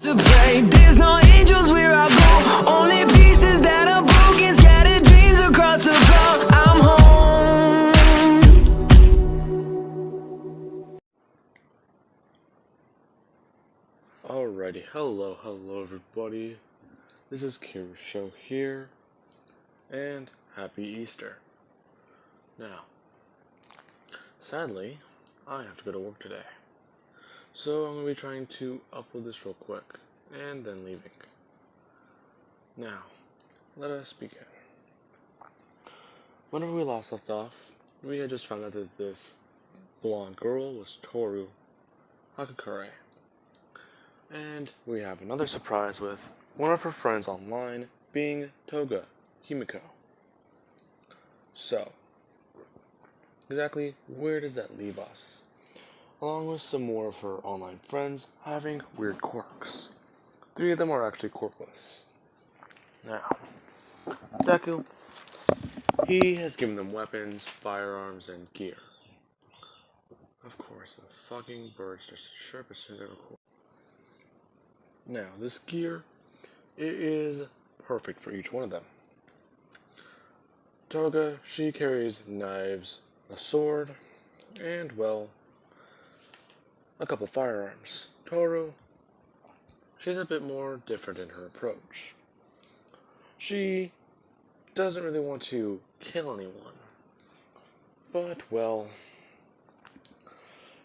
To pray, there's no angels where I go. Only pieces that are broken, scattered dreams across the floor. I'm home. Alrighty, hello everybody. This is Kira's show here, and happy Easter. Now, sadly, I have to go to work today. So I'm going to be trying to upload this real quick, and then leaving. Now, let us begin. Whenever we last left off, we had just found out that this blonde girl was Toru Hakakure. And we have another surprise with one of her friends online being Toga Himiko. So, exactly where does that leave us? Along with some more of her online friends having weird quirks. 3 of them are actually quirkless. Now, Deku, he has given them weapons, firearms, and gear. Of course, the fucking birds just chirp as soon as they record. Now, this gear, it is perfect for each one of them. Toga, she carries knives, a sword, and, well, a couple firearms. Toru, she's a bit more different in her approach. She doesn't really want to kill anyone, but, well,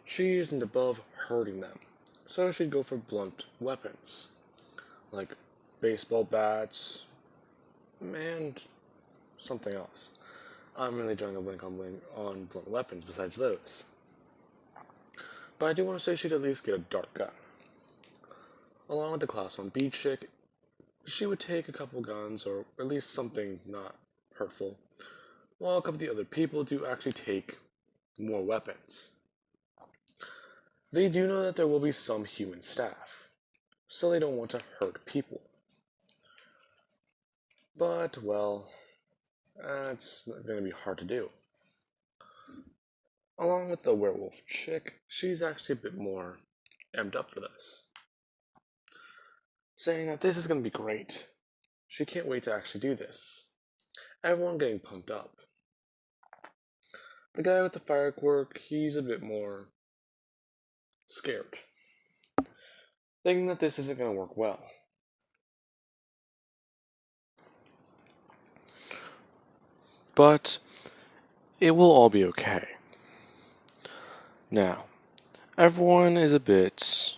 she isn't above hurting them, so she'd go for blunt weapons, like baseball bats, and something else. I'm really drawing a blank on blunt weapons besides those. But I do want to say she'd at least get a dart gun. Along with the Class 1B chick, she would take a couple guns, or at least something not hurtful, while a couple of the other people do actually take more weapons. They do know that there will be some human staff, so they don't want to hurt people. But, well, that's going to be hard to do. Along with the werewolf chick, she's actually a bit more amped up for this, saying that this is going to be great. She can't wait to actually do this. Everyone getting pumped up. The guy with the fire quirk, he's a bit more scared, thinking that this isn't going to work well. But it will all be okay. Now, everyone is a bit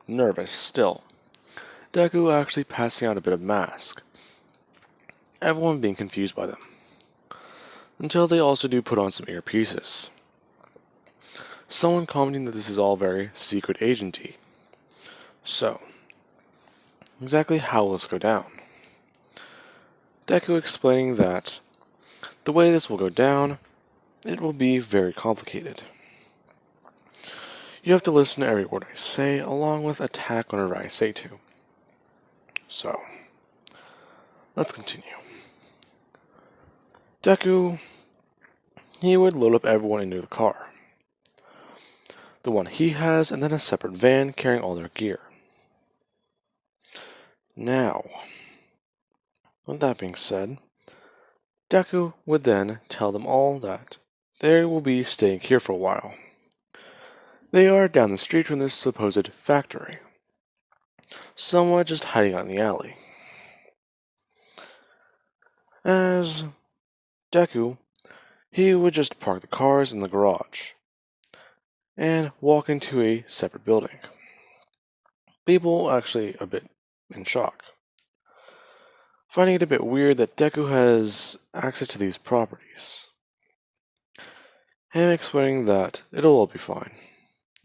nervous still. Deku actually passing out a bit of mask. Everyone being confused by them. Until they also do put on some earpieces. Someone commenting that this is all very secret agenty. So, exactly how will this go down? Deku explaining that the way this will go down, it will be very complicated. You have to listen to every word I say, along with attack whenever I say to. So, let's continue. Deku, he would load up everyone into the car. The one he has, and then a separate van carrying all their gear. Now, with that being said, Deku would then tell them all that they will be staying here for a while. They are down the street from this supposed factory, somewhat just hiding out in the alley. As Deku, he would just park the cars in the garage and walk into a separate building. People actually a bit in shock, finding it a bit weird that Deku has access to these properties. Him explaining that it'll all be fine.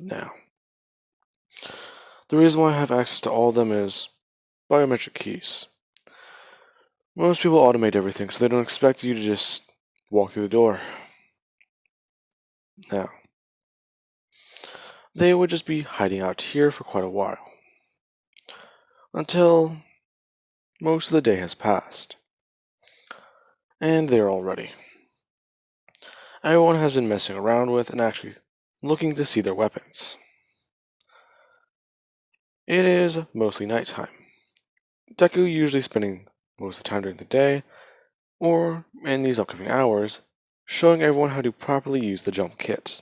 Now, the reason why I have access to all of them is biometric keys. Most people automate everything, so they don't expect you to just walk through the door. Now, they would just be hiding out here for quite a while, until most of the day has passed, and they're all ready. Everyone has been messing around with and actually looking to see their weapons. It is mostly nighttime. Deku usually spending most of the time during the day, or in these upcoming hours, showing everyone how to properly use the jump kit,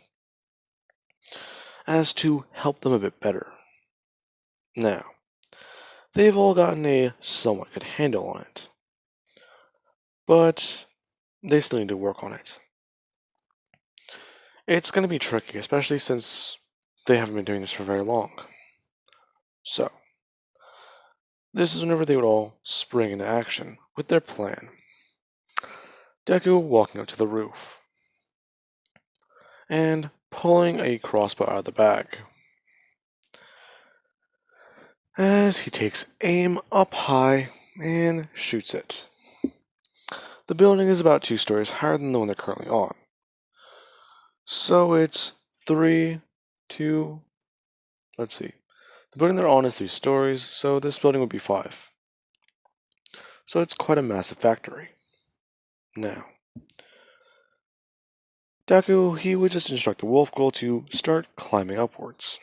as to help them a bit better. Now, they've all gotten a somewhat good handle on it, but they still need to work on it. It's going to be tricky, especially since they haven't been doing this for very long. So, this is whenever they would all spring into action with their plan. Deku walking up to the roof and pulling a crossbow out of the bag. As he takes aim up high and shoots it. The building is about 2 stories higher than the one they're currently on. So it's 3, 2, let's see. The building they're on is 3 stories, so this building would be 5. So it's quite a massive factory. Now, Deku, he would just instruct the wolf girl to start climbing upwards.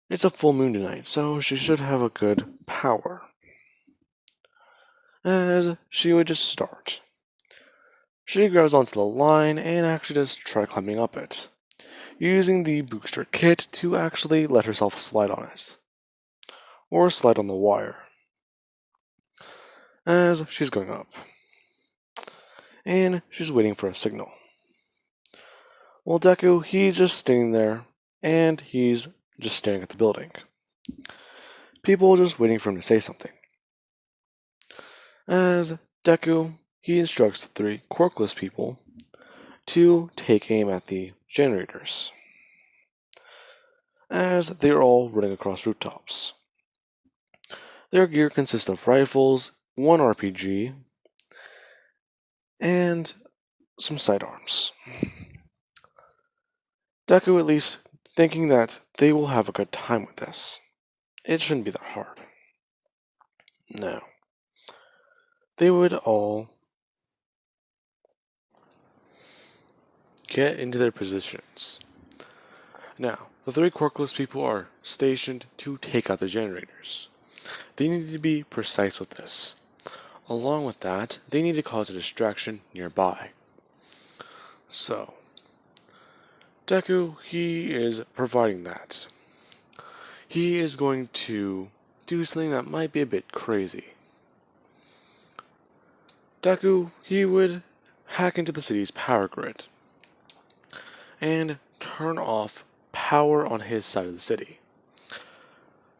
It's a full moon tonight, so she should have a good power. As she would just start. She grabs onto the line and actually does try climbing up it, using the booster kit to actually let herself slide on it, or slide on the wire, as she's going up. And she's waiting for a signal. Well, Deku, he's just standing there, and he's just staring at the building. People are just waiting for him to say something. As Deku, he instructs the 3 quirkless people to take aim at the generators, as they are all running across rooftops. Their gear consists of rifles, 1 RPG, and some sidearms. Deku at least thinking that they will have a good time with this. It shouldn't be that hard. Now, they would all get into their positions. Now, the 3 quirkless people are stationed to take out the generators. They need to be precise with this. Along with that, they need to cause a distraction nearby. So, Deku, he is providing that. He is going to do something that might be a bit crazy. Deku, he would hack into the city's power grid and turn off power on his side of the city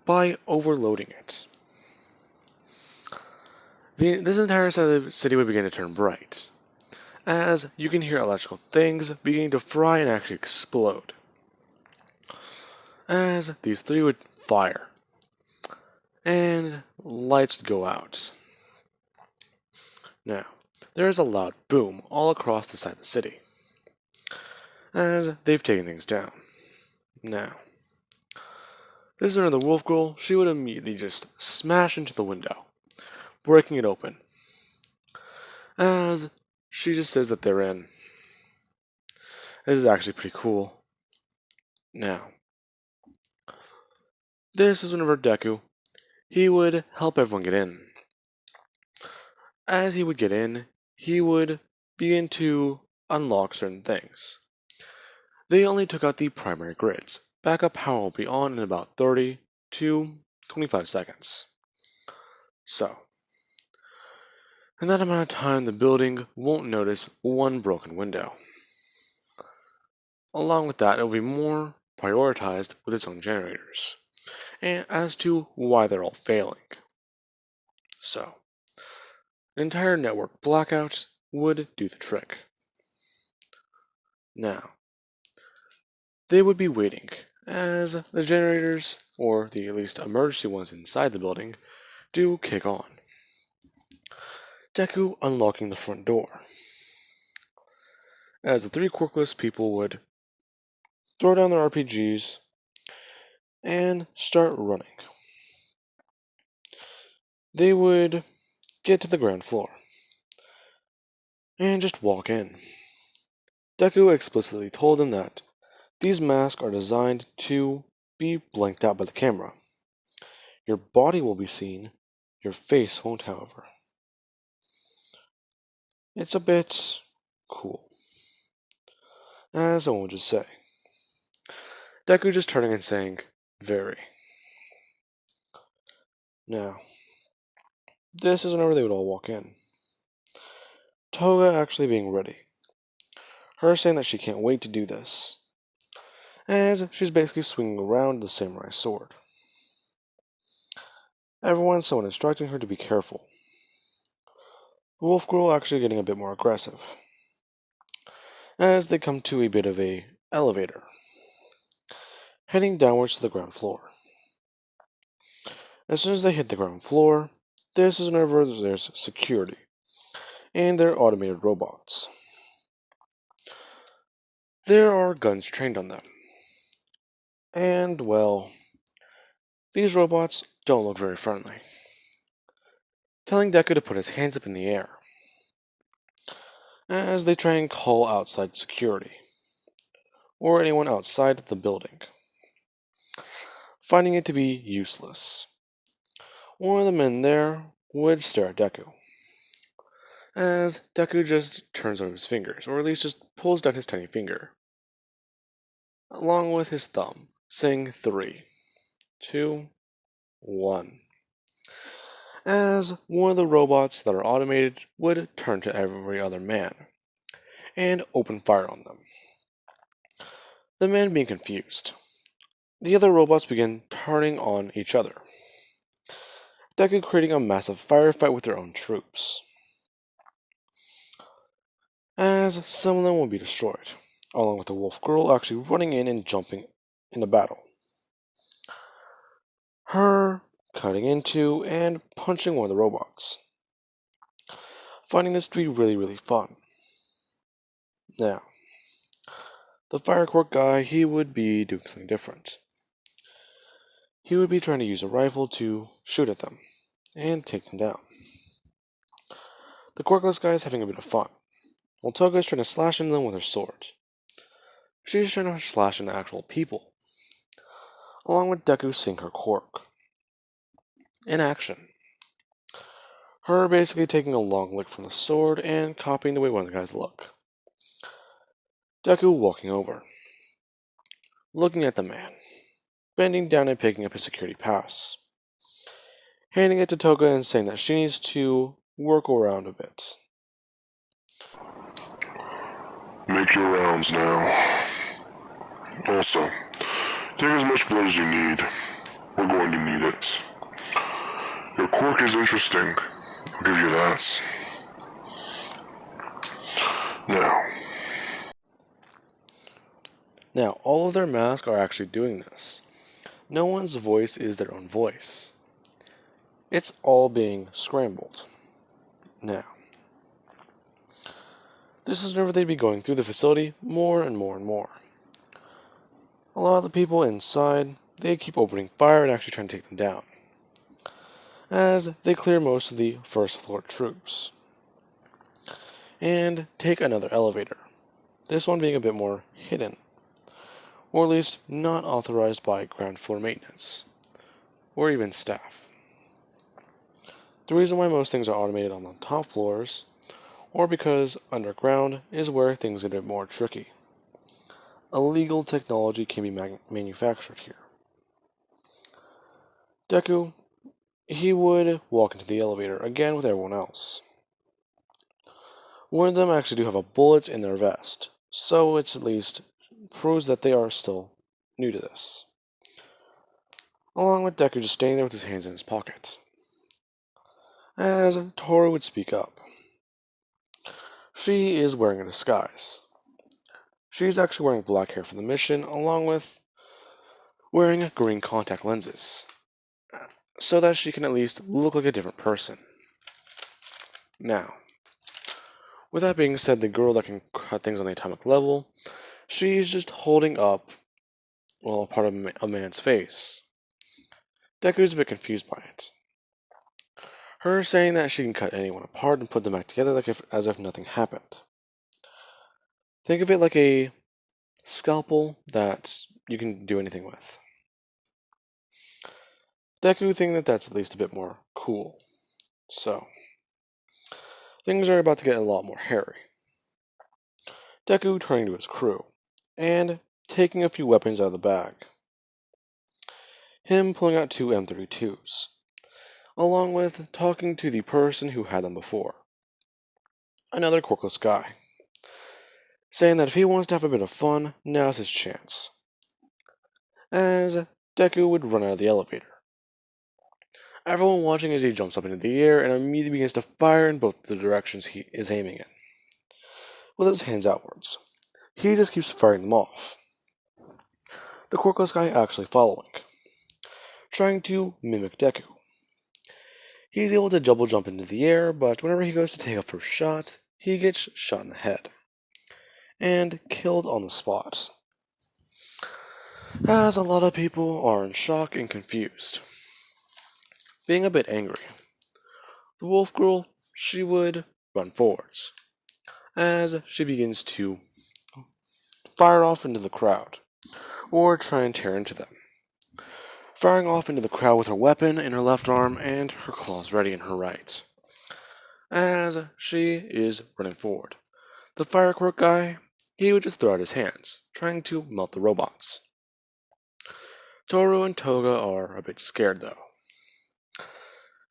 by overloading it. This entire side of the city would begin to turn bright, as you can hear electrical things beginning to fry and actually explode, as these 3 would fire, and lights would go out. Now, there is a loud boom all across the side of the city, as they've taken things down. Now, this is another wolf girl. She would immediately just smash into the window, breaking it open, as she just says that they're in. This is actually pretty cool. Now, this is whenever Deku, he would help everyone get in. As he would get in, he would begin to unlock certain things. They only took out the primary grids. Backup power will be on in about 30 to 25 seconds. So, in that amount of time, the building won't notice 1 broken window. Along with that, it will be more prioritized with its own generators, and as to why they're all failing. So, an entire network blackout would do the trick. Now, they would be waiting as the generators, or the at least emergency ones inside the building, do kick on. Deku unlocking the front door, as the 3 quirkless people would throw down their RPGs and start running. They would get to the ground floor and just walk in. Deku explicitly told them that these masks are designed to be blanked out by the camera. Your body will be seen, your face won't, however. It's a bit cool, as someone would just say. Deku just turning and saying, very. Now, this is whenever they would all walk in. Toga actually being ready. Her saying that she can't wait to do this, as she's basically swinging around the samurai sword. Everyone somewhat instructing her to be careful. The wolf girl actually getting a bit more aggressive, as they come to a bit of a elevator, heading downwards to the ground floor. As soon as they hit the ground floor, this is whenever there's security, and they're automated robots. There are guns trained on them. And, well, these robots don't look very friendly, telling Deku to put his hands up in the air, as they try and call outside security, or anyone outside the building, finding it to be useless. One of the men there would stare at Deku, as Deku just turns over his fingers, or at least just pulls down his tiny finger, along with his thumb, saying 3, 2, 1. As one of the robots that are automated would turn to every other man, and open fire on them. The men being confused. The other robots begin turning on each other, Deku creating a massive firefight with their own troops, as some of them will be destroyed, along with the wolf girl actually running in and jumping into battle. Her cutting into and punching one of the robots, finding this to be really fun. Now, the fire court guy, he would be doing something different. He would be trying to use a rifle to shoot at them and take them down. The quirkless guy is having a bit of fun, while Toga is trying to slash into them with her sword. She's trying to slash into actual people, along with Deku seeing her quirk in action. Her basically taking a long lick from the sword and copying the way one of the guys look. Deku walking over, looking at the man, bending down and picking up his security pass, handing it to Toga and saying that she needs to work around a bit. Make your rounds now. Also, take as much blood as you need. We're going to need it. Your quirk is interesting. I'll give you that. Now, all of their masks are actually doing this. No one's voice is their own voice. It's all being scrambled. Now, this is whenever they'd be going through the facility more and more. A lot of the people inside, they keep opening fire and actually trying to take them down, as they clear most of the first floor troops, and take another elevator, this one being a bit more hidden, or at least not authorized by ground floor maintenance, or even staff. The reason why most things are automated on the top floors, or because underground is where things get a bit more tricky. Illegal technology can be manufactured here. Deku, he would walk into the elevator again with everyone else. One of them actually do have a bullet in their vest, so it's at least proves that they are still new to this. Along with Deku just standing there with his hands in his pocket, as Toru would speak up. She is wearing a disguise. She's actually wearing black hair for the mission, along with wearing green contact lenses, so that she can at least look like a different person. Now, with that being said, the girl that can cut things on the atomic level, she's just holding up, well, a part of a man's face. Deku's a bit confused by it. Her saying that she can cut anyone apart and put them back together as if nothing happened. Think of it like a scalpel that you can do anything with. Deku thinking that that's at least a bit more cool. So, things are about to get a lot more hairy. Deku turning to his crew, and taking a few weapons out of the bag. Him pulling out 2 M32s, along with talking to the person who had them before. Another quirkless guy, saying that if he wants to have a bit of fun, now's his chance. As Deku would run out of the elevator. Everyone watching as he jumps up into the air and immediately begins to fire in both the directions he is aiming in, with his hands outwards. He just keeps firing them off. The quirkless guy actually following, trying to mimic Deku. He's able to double jump into the air, but whenever he goes to take a first shot, he gets shot in the head, and killed on the spot. As a lot of people are in shock and confused. Being a bit angry, the wolf girl, she would run forwards, as she begins to fire off into the crowd, or try and tear into them. Firing off into the crowd with her weapon in her left arm and her claws ready in her right, as she is running forward. The fire quirk guy, he would just throw out his hands, trying to melt the robots. Toru and Toga are a bit scared though.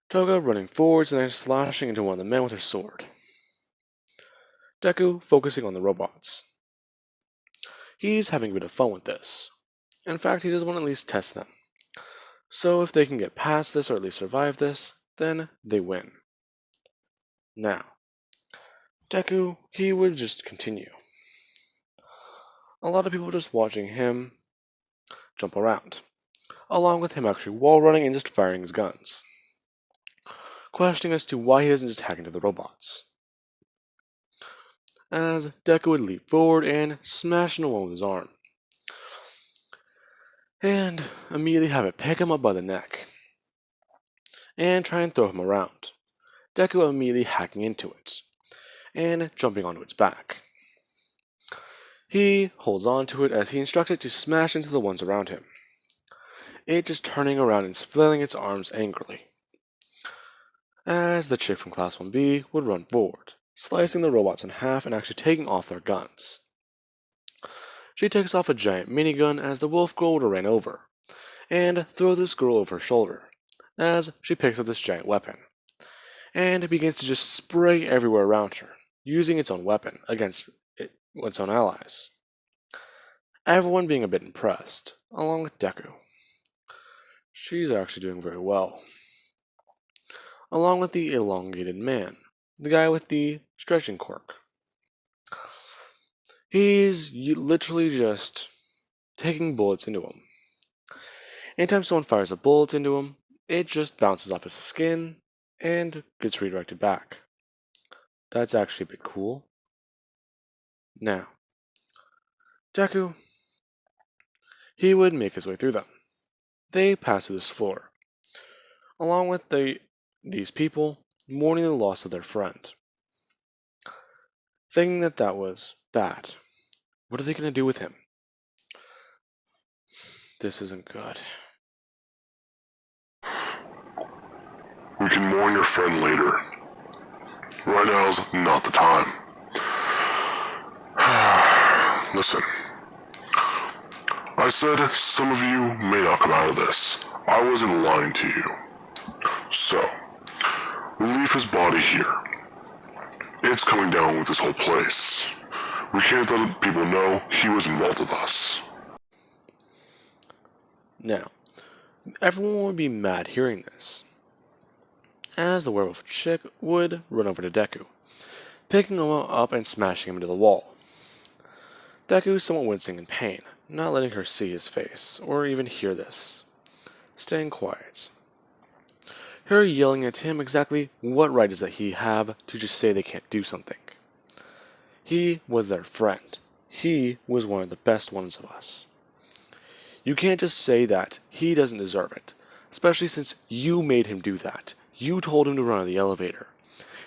Toga running forwards and then slashing into one of the men with her sword. Deku focusing on the robots. He's having a bit of fun with this. In fact, he does want to at least test them. So if they can get past this or at least survive this, then they win. Now, Deku, he would just continue. A lot of people just watching him jump around, along with him actually wall running and just firing his guns. Questioning as to why he doesn't just hack into the robots. As Deku would leap forward and smash into one with his arm. And immediately have it pick him up by the neck. And try and throw him around. Deku immediately hacking into it. And jumping onto its back. He holds on to it as he instructs it to smash into the ones around him. It just turning around and flailing its arms angrily. As the chick from Class 1B would run forward, slicing the robots in half and actually taking off their guns. She takes off a giant minigun as the wolf girl would have ran over, and throw this girl over her shoulder, as she picks up this giant weapon, and begins to just spray everywhere around her, using its own weapon against its own allies. Everyone being a bit impressed, along with Deku. She's actually doing very well. Along with the elongated man, the guy with the stretching quirk. He's literally just taking bullets into him. Anytime someone fires a bullet into him, it just bounces off his skin and gets redirected back. That's actually a bit cool. Now, Deku, he would make his way through them. They pass through this floor, along with these people mourning the loss of their friend. Thinking that that was bad. What are they going to do with him? This isn't good. We can mourn your friend later. Right now's not the time. Listen. I said some of you may not come out of this. I wasn't lying to you. So, we leave his body here. It's coming down with this whole place. We can't let people know he was involved with us. Now, everyone would be mad hearing this, as the werewolf chick would run over to Deku, picking him up and smashing him into the wall. Deku somewhat wincing in pain, not letting her see his face, or even hear this, staying quiet. Her yelling at him exactly what right does that he have to just say they can't do something. He was their friend. He was one of the best ones of us. You can't just say that he doesn't deserve it, especially since you made him do that. You told him to run out of the elevator.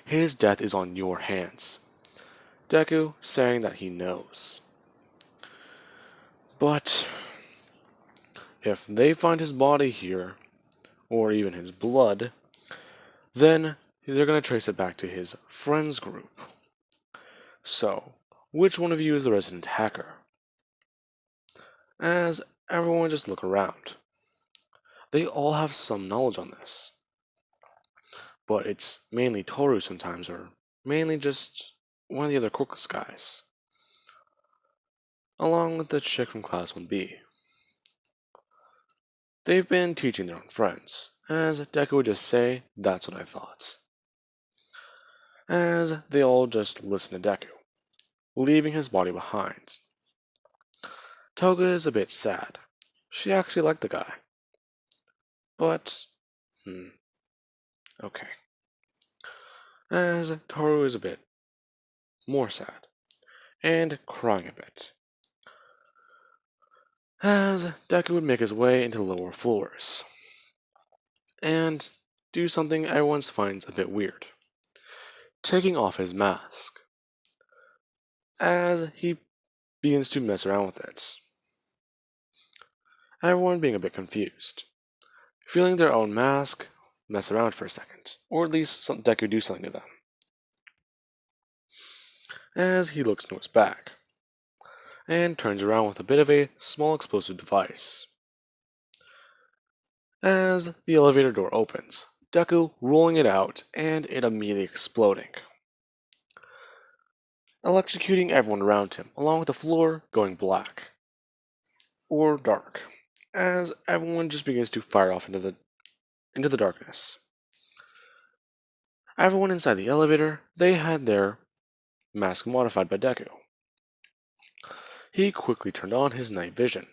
His death is on your hands. Deku saying that he knows. But if they find his body here, or even his blood, then they're going to trace it back to his friends group. So, which one of you is the resident hacker? As everyone just look around. They all have some knowledge on this. But it's mainly Toru sometimes, or mainly just one of the other quirkless guys. Along with the chick from Class 1B. They've been teaching their own friends. As Deku would just say, that's what I thought. As they all just listen to Deku, leaving his body behind. Toga is a bit sad. She actually liked the guy. But, okay. As Toru is a bit more sad, and crying a bit. As Deku would make his way into the lower floors, and do something everyone finds a bit weird. Taking off his mask. As he begins to mess around with it. Everyone being a bit confused. Feeling their own mask mess around for a second, or at least Deku do something to them. As he looks into his bag, and turns around with a bit of a small explosive device. As the elevator door opens, Deku rolling it out and it immediately exploding. Electrocuting everyone around him, along with the floor going black. Or dark, as everyone just begins to fire off into the darkness. Everyone inside the elevator, they had their mask modified by Deku. He quickly turned on his night vision,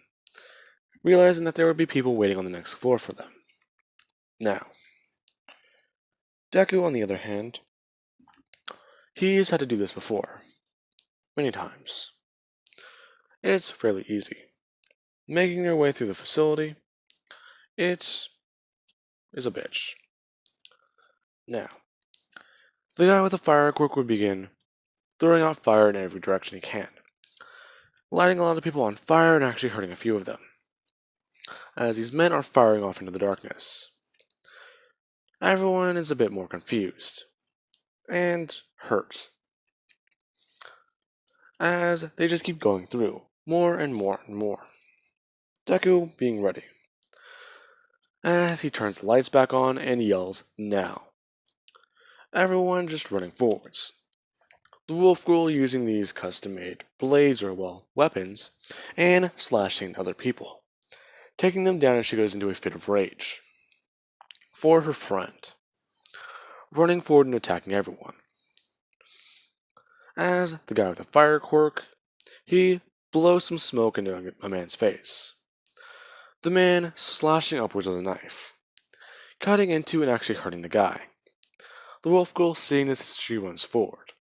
realizing that there would be people waiting on the next floor for them. Now, Deku, on the other hand, he's had to do this before, many times. It's fairly easy. Making their way through the facility, it is a bitch. Now, the guy with the fire quirk would begin throwing out fire in every direction he can, lighting a lot of people on fire and actually hurting a few of them, as these men are firing off into the darkness. Everyone is a bit more confused, and hurt, as they just keep going through, more and more and more. Deku being ready, as he turns the lights back on and yells, "Now!" Everyone just running forwards. The Wolf Girl using these custom-made blades or, well, weapons, and slashing other people, taking them down as she goes into a fit of rage. For her friend, running forward and attacking everyone. As the guy with the fire quirk, he blows some smoke into a man's face. The man slashing upwards with a knife, cutting into and actually hurting the guy. The Wolf Girl, seeing this, she runs forward,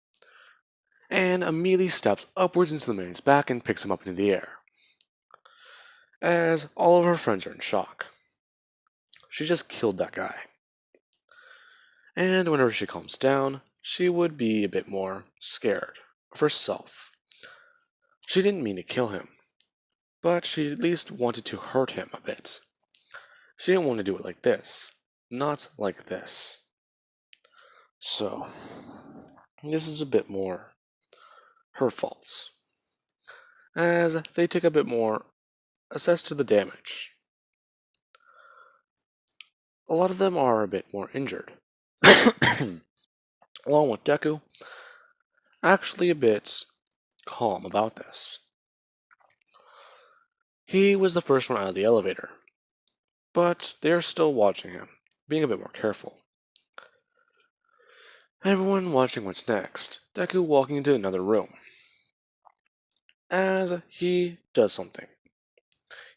and immediately steps upwards into the man's back and picks him up into the air. As all of her friends are in shock. She just killed that guy. And whenever she calms down, she would be a bit more scared of herself. She didn't mean to kill him, but she at least wanted to hurt him a bit. She didn't want to do it like this. Not like this. So, this is a bit more her fault, as they take a bit more assess to the damage. A lot of them are a bit more injured, along with Deku, actually a bit calm about this. He was the first one out of the elevator, but they're still watching him, being a bit more careful. Everyone watching what's next, Deku walking into another room. As he does something,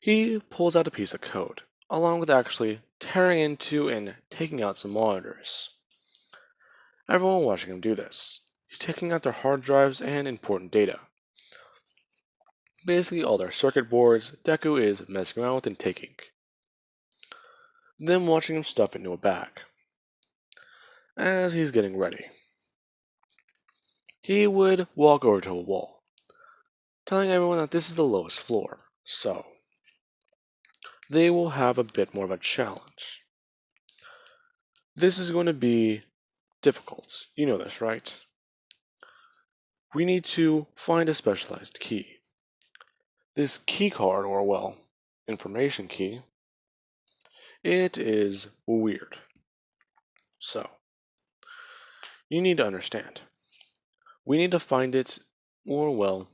he pulls out a piece of code, along with actually tearing into and taking out some monitors. Everyone watching him do this, he's taking out their hard drives and important data. Basically all their circuit boards, Deku is messing around with and taking. Then watching him stuff into a bag. As he's getting ready, he would walk over to a wall, telling everyone that this is the lowest floor, so they will have a bit more of a challenge. This is going to be difficult. You know this, right? We need to find a specialized key. This key card, or well, information key, it is weird. So, you need to understand. We need to find it, or well,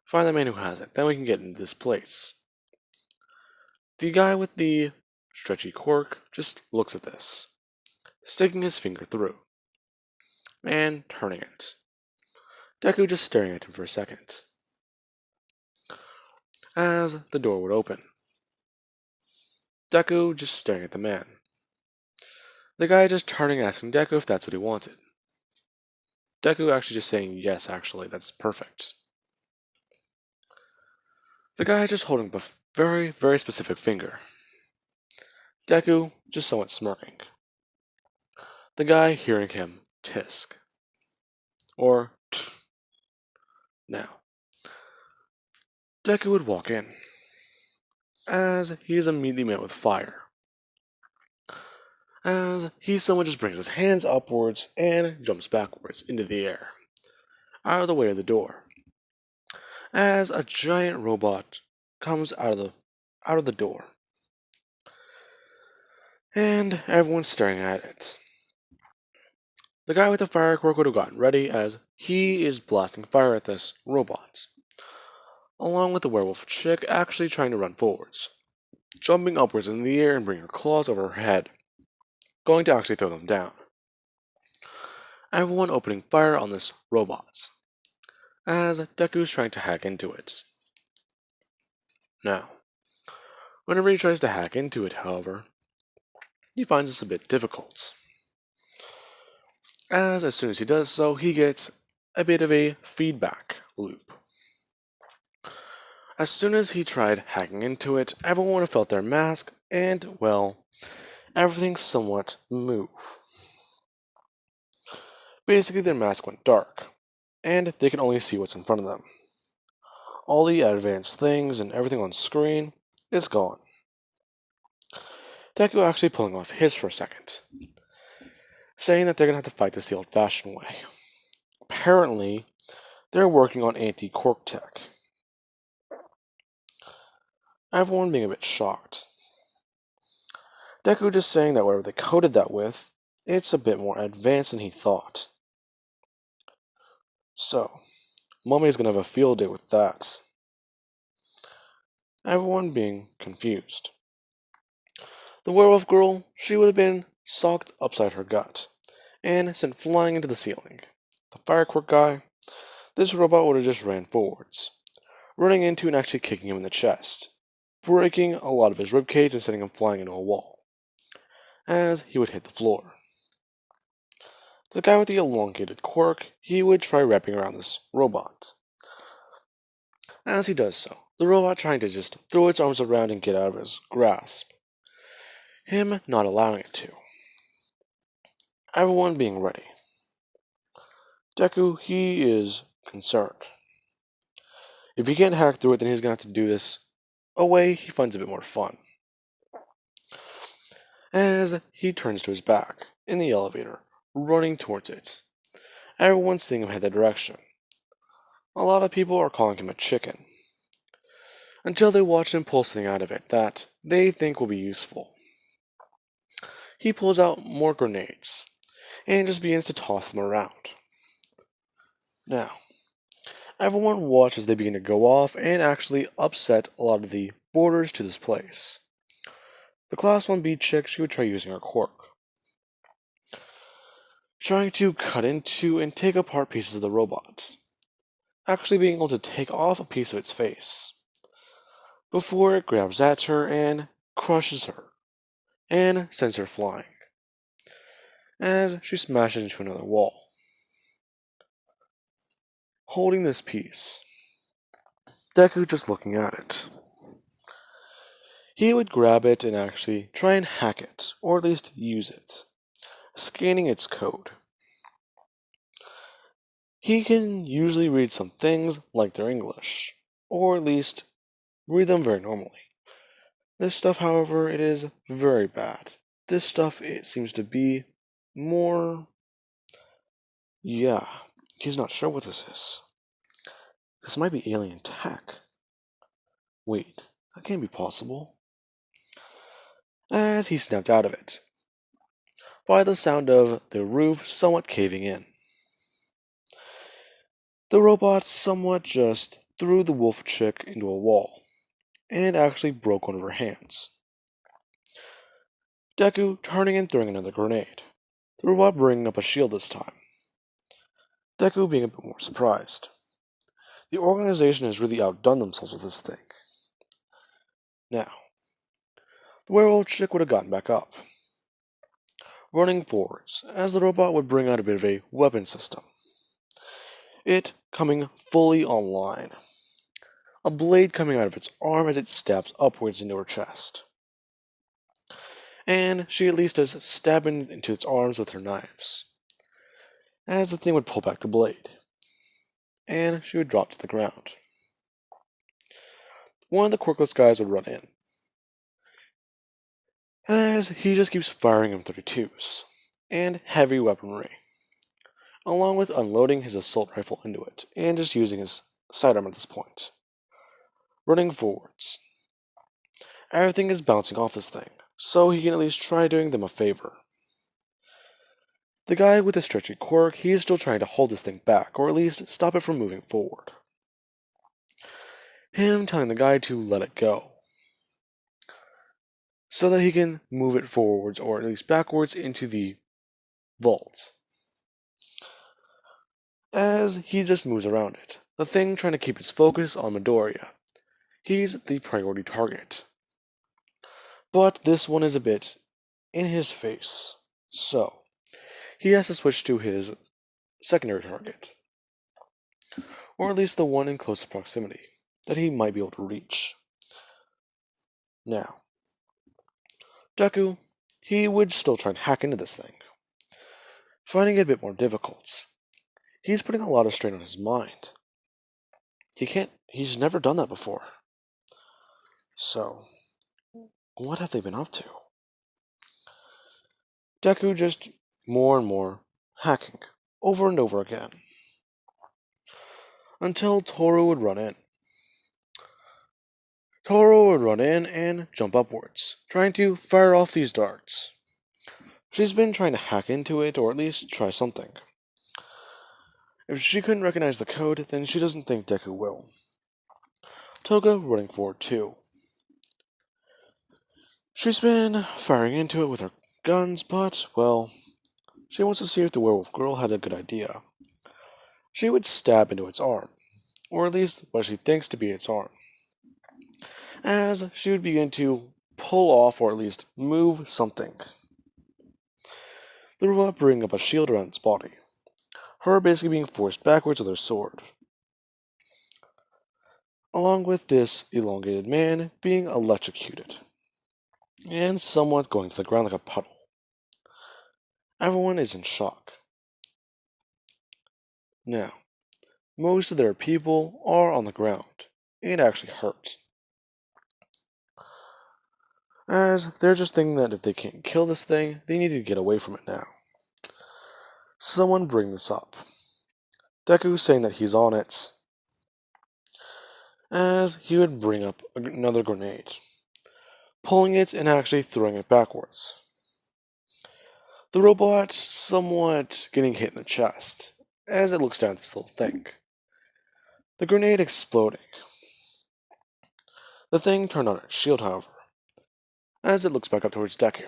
find the man who has it. Then we can get into this place. The guy with the stretchy cork just looks at this, sticking his finger through, and turning it. Deku just staring at him for a second, as the door would open. Deku just staring at the man. The guy just turning and asking Deku if that's what he wanted. Deku actually just saying, yes, actually, that's perfect. The guy just holding a very, very specific finger. Deku just somewhat smirking. The guy hearing him tisk. Or tch. Now, Deku would walk in, as he is immediately met with fire. As he someone just brings his hands upwards and jumps backwards into the air, out of the way of the door. As a giant robot comes out of the door, and everyone's staring at it. The guy with the fire quirk would have gotten ready, as he is blasting fire at this robot, along with the werewolf chick actually trying to run forwards, jumping upwards in the air and bringing her claws over her head, going to actually throw them down. Everyone opening fire on this robot, as Deku's trying to hack into it. Now, whenever he tries to hack into it, however, he finds this a bit difficult, as soon as he does so, he gets a bit of a feedback loop. As soon as he tried hacking into it, everyone would have felt their mask, and, well, everything somewhat move. Basically, their mask went dark, and they can only see what's in front of them. All the advanced things and everything on screen is gone. Deku actually pulling off his for a second, saying that they're going to have to fight this the old-fashioned way. Apparently, they're working on anti-cork tech. Everyone being a bit shocked. Deku just saying that whatever they coated that with, it's a bit more advanced than he thought. So, Mummy's gonna have a field day with that. Everyone being confused. The werewolf girl, she would have been socked upside her gut, and sent flying into the ceiling. The fire quirk guy, this robot would have just ran forwards, running into and actually kicking him in the chest, breaking a lot of his ribcage and sending him flying into a wall, as he would hit the floor. The guy with the elongated quirk, he would try wrapping around this robot. As he does so, the robot trying to just throw its arms around and get out of his grasp, him not allowing it to. Everyone being ready. Deku, he is concerned. If he can't hack through it, then he's going to have to do this a way he finds a bit more fun. As he turns to his back, in the elevator, running towards it. Everyone's seeing him head that direction. A lot of people are calling him a chicken, until they watch him pull something out of it that they think will be useful. He pulls out more grenades, and just begins to toss them around. Now, everyone watches as they begin to go off and actually upset a lot of the borders to this place. The Class 1B chick, she would try using her quirk, trying to cut into and take apart pieces of the robot, actually being able to take off a piece of its face, before it grabs at her and crushes her, and sends her flying, as she smashes into another wall. Holding this piece, Deku just looking at it. He would grab it and actually try and hack it, or at least use it, scanning its code. He can usually read some things like they're English, or at least read them very normally. This stuff, however, it is very bad, this stuff, it seems to be more... Yeah, he's not sure what this is. This might be alien tech. Wait, that can't be possible. As he snapped out of it, by the sound of the roof somewhat caving in. The robot somewhat just threw the wolf chick into a wall, and actually broke one of her hands. Deku turning and throwing another grenade, the robot bringing up a shield this time. Deku being a bit more surprised. The organization has really outdone themselves with this thing. Now, the werewolf chick would have gotten back up, running forwards, as the robot would bring out a bit of a weapon system. It coming fully online. A blade coming out of its arm as it stabs upwards into her chest. And she at least is stabbing into its arms with her knives, as the thing would pull back the blade, and she would drop to the ground. One of the quirkless guys would run in, as he just keeps firing M32s, and heavy weaponry, along with unloading his assault rifle into it, and just using his sidearm at this point. Running forwards. Everything is bouncing off this thing, so he can at least try doing them a favor. The guy with the stretchy quirk, he is still trying to hold this thing back, or at least stop it from moving forward. Him telling the guy to let it go, so that he can move it forwards, or at least backwards, into the vault. As he just moves around it, the thing trying to keep its focus on Midoriya. He's the priority target. But this one is a bit in his face, so he has to switch to his secondary target, or at least the one in close proximity that he might be able to reach. Now, Deku, he would still try and hack into this thing, finding it a bit more difficult. He's putting a lot of strain on his mind. He's never done that before. So, what have they been up to? Deku just more and more hacking, over and over again, until Toru would run in. Toru would run in and jump upwards, trying to fire off these darts. She's been trying to hack into it, or at least try something. If she couldn't recognize the code, then she doesn't think Deku will. Toga running forward too. She's been firing into it with her guns, but, well, she wants to see if the werewolf girl had a good idea. She would stab into its arm, or at least what she thinks to be its arm, as she would begin to pull off, or at least move something. The robot bringing up a shield around its body, her basically being forced backwards with her sword, along with this elongated man being electrocuted, and somewhat going to the ground like a puddle. Everyone is in shock. Now, most of their people are on the ground. It actually hurts, as they're just thinking that if they can't kill this thing, they need to get away from it now. Someone bring this up. Deku saying that he's on it, as he would bring up another grenade, pulling it and actually throwing it backwards. The robot somewhat getting hit in the chest, as it looks down at this little thing. The grenade exploding. The thing turned on its shield, however, as it looks back up towards Deku.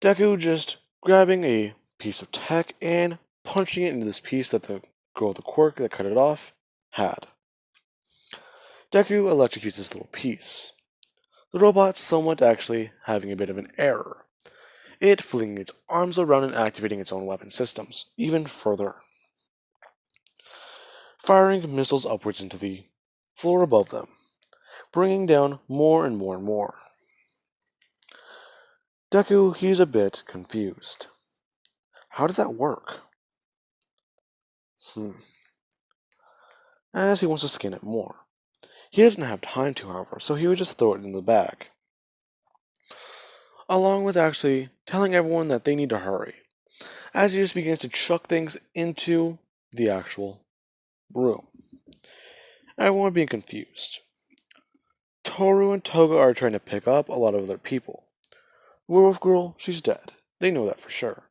Deku just grabbing a piece of tech and punching it into this piece that the girl with the quirk that cut it off had. Deku electrocutes this little piece. The robot somewhat actually having a bit of an error. It flinging its arms around and activating its own weapon systems even further, firing missiles upwards into the floor above them, bringing down more and more and more. Deku, he's a bit confused. How did that work? As he wants to scan it more. He doesn't have time to, however, so he would just throw it in the bag. along with actually telling everyone that they need to hurry, as he just begins to chuck things into the actual room. Everyone being confused. Toru and Toga are trying to pick up a lot of other people. Werewolf Girl, she's dead. They know that for sure.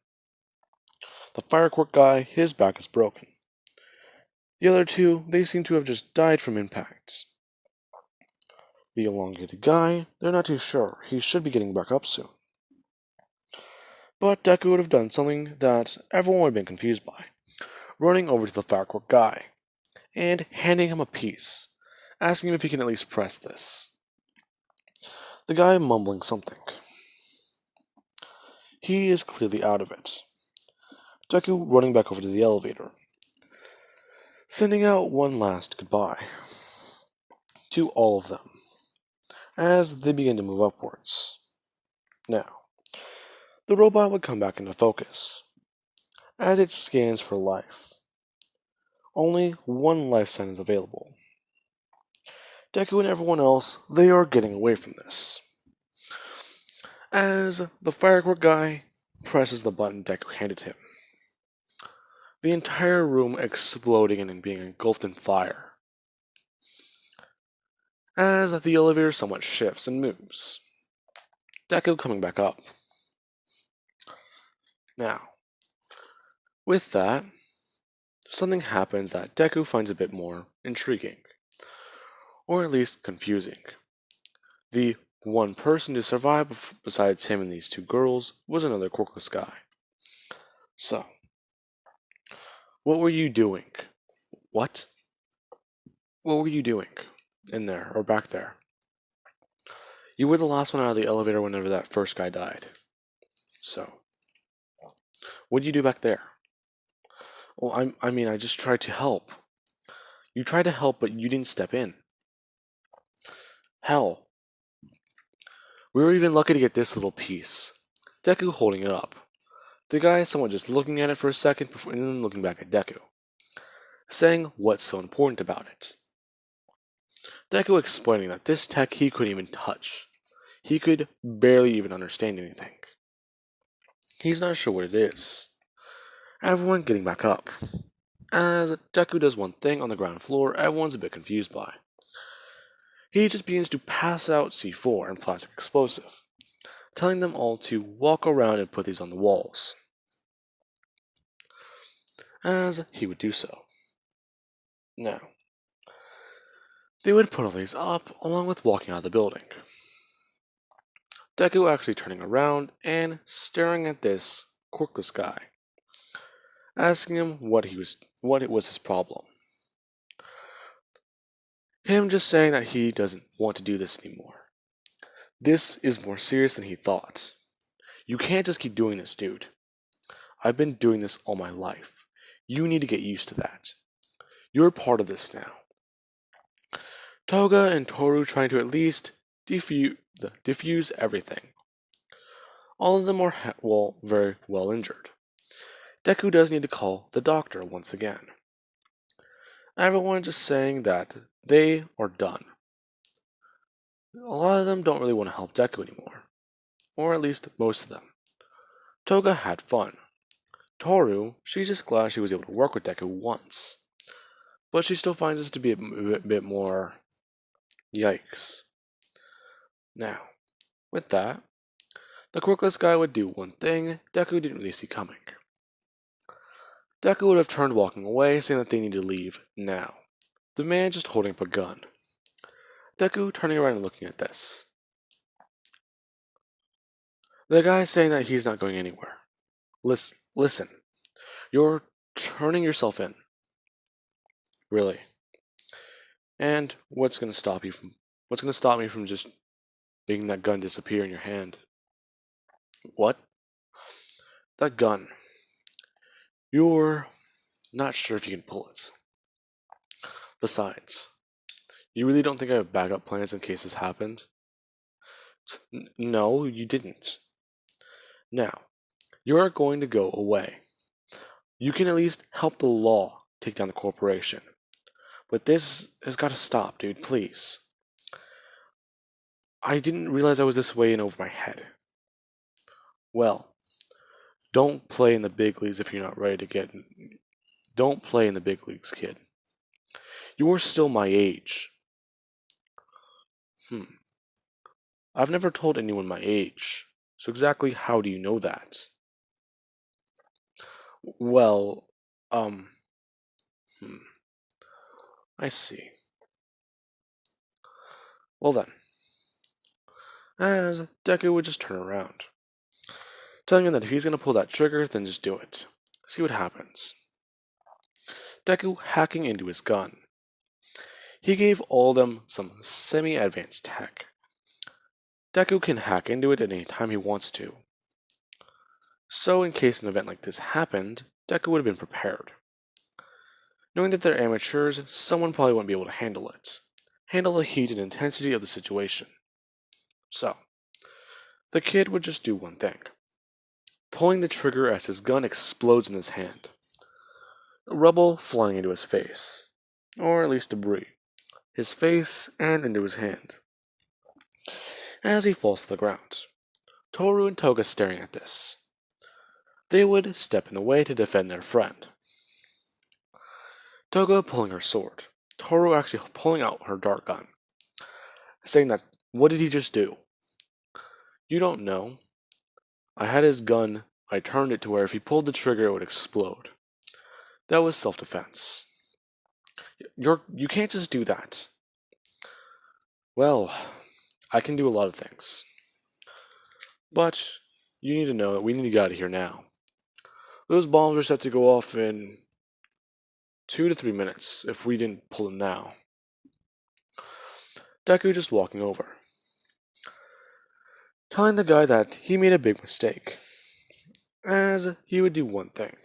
The fire quirk guy, his back is broken. The other two, they seem to have just died from impacts. The elongated guy, they're not too sure. He should be getting back up soon. But Deku would have done something that everyone would have been confused by. Running over to the fire quirk guy and handing him a piece, asking him if he can at least press this. The guy mumbling something. He is clearly out of it. Deku running back over to the elevator, sending out one last goodbye to all of them as they begin to move upwards. Now, the robot would come back into focus as it scans for life. Only one life sign is available. Deku and everyone else, they are getting away from this. As the firework guy presses the button Deku handed him, the entire room exploding and being engulfed in fire. As the elevator somewhat shifts and moves, Deku coming back up. Now, with that, something happens that Deku finds a bit more intriguing, or at least confusing. The one person to survive besides him and these two girls was another quirkless guy. So, what were you doing? What? What were you doing in there, or back there? You were the last one out of the elevator whenever that first guy died. So, what did you do back there? Well, I mean, I just tried to help. You tried to help, but you didn't step in. Hell. We were even lucky to get this little piece. Deku holding it up. The guy somewhat just looking at it for a second before, and then looking back at Deku, saying what's so important about it. Deku explaining that this tech he couldn't even touch. He could barely even understand anything. He's not sure what it is. Everyone getting back up. As Deku does one thing on the ground floor, everyone's a bit confused by. He just begins to pass out C4 and plastic explosive, telling them all to walk around and put these on the walls. As he would do so. Now, they would put all these up along with walking out of the building. Deku actually turning around and staring at this quirkless guy, asking him what it was his problem. Him just saying that he doesn't want to do this anymore. This is more serious than he thought. You can't just keep doing this, dude. I've been doing this all my life. You need to get used to that. You're part of this now. Toga and Toru trying to at least diffuse everything. All of them are very well injured. Deku does need to call the doctor once again. Everyone just saying that they are done. A lot of them don't really want to help Deku anymore. Or at least most of them. Toga had fun. Toru, she's just glad she was able to work with Deku once. But she still finds this to be a bit more yikes. Now, with that, the quirkless guy would do one thing Deku didn't really see coming. Deku would have turned walking away, saying that they need to leave now. The man just holding up a gun. Deku turning around and looking at this. The guy saying that he's not going anywhere. Listen, you're turning yourself in. Really. And what's gonna stop me from just making that gun disappear in your hand? What? That gun. You're not sure if you can pull it. Besides, you really don't think I have backup plans in case this happened? No, you didn't. Now, you're going to go away. You can at least help the law take down the corporation. But this has got to stop, dude, please. I didn't realize I was this way and over my head. Well, don't play in the big leagues if you're not ready to get. Don't play in the big leagues, kid. You're still my age. I've never told anyone my age, so exactly how do you know that? Well, I see. Well then, as Deku would just turn around, telling him that if he's gonna pull that trigger, then just do it. See what happens. Deku hacking into his gun. He gave all of them some semi-advanced tech. Deku can hack into it at any time he wants to. So in case an event like this happened, Deku would have been prepared. Knowing that they're amateurs, someone probably wouldn't be able to handle it. Handle the heat and intensity of the situation. So, the kid would just do one thing. Pulling the trigger as his gun explodes in his hand. Rubble flying into his face. Or at least debris. His face and into his hand. As he falls to the ground. Toru and Toga staring at this. They would step in the way to defend their friend. Toga pulling her sword. Toru actually pulling out her dart gun. Saying that, what did he just do? You don't know. I had his gun, I turned it to where if he pulled the trigger it would explode. That was self-defense. You can't just do that. Well, I can do a lot of things. But, you need to know that we need to get out of here now. Those bombs are set to go off in 2 to 3 minutes if we didn't pull them now. Deku just walking over. Telling the guy that he made a big mistake. As he would do one thing.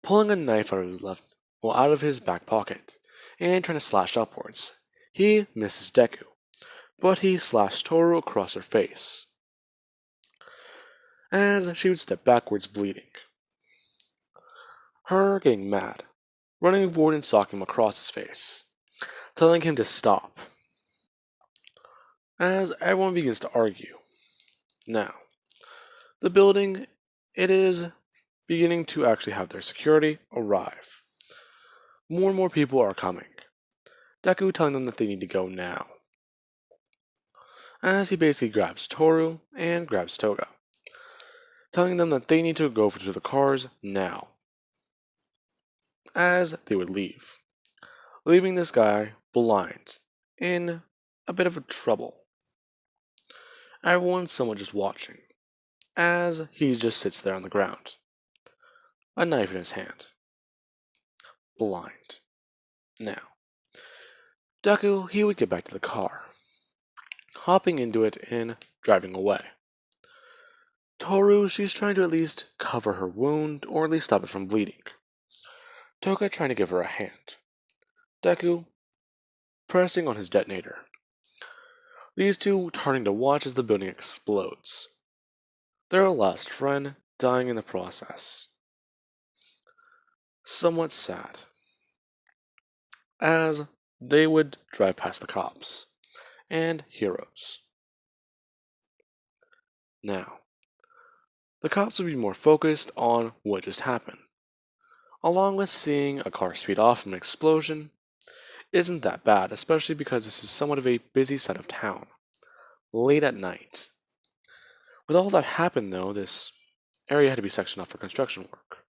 Pulling a knife out of his back pocket and trying to slash upwards. He misses Deku, but he slashed Toru across her face. As she would step backwards bleeding. Her getting mad, running forward and socking him across his face, telling him to stop. As everyone begins to argue. Now, the building, it is beginning to actually have their security arrive. More and more people are coming. Deku telling them that they need to go now. As he basically grabs Toru and grabs Toga. Telling them that they need to go to the cars now. As they would leave. Leaving this guy blind, in a bit of a trouble. Everyone's somewhat just watching, as he just sits there on the ground. A knife in his hand. Blind. Now, Deku, he would get back to the car. Hopping into it and driving away. Toru, she's trying to at least cover her wound, or at least stop it from bleeding. Toga trying to give her a hand. Deku pressing on his detonator. These two turning to watch as the building explodes. Their last friend dying in the process. Somewhat sad. As they would drive past the cops and heroes. Now, the cops would be more focused on what just happened. Along with seeing a car speed off from an explosion, isn't that bad, especially because this is somewhat of a busy side of town, late at night. With all that happened though, this area had to be sectioned off for construction work.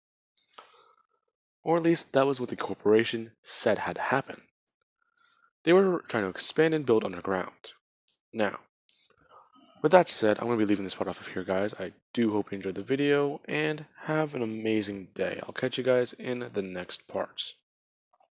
Or at least that was what the corporation said had to happen. They were trying to expand and build underground. Now, with that said, I'm going to be leaving this part off of here, guys. I do hope you enjoyed the video, and have an amazing day. I'll catch you guys in the next part.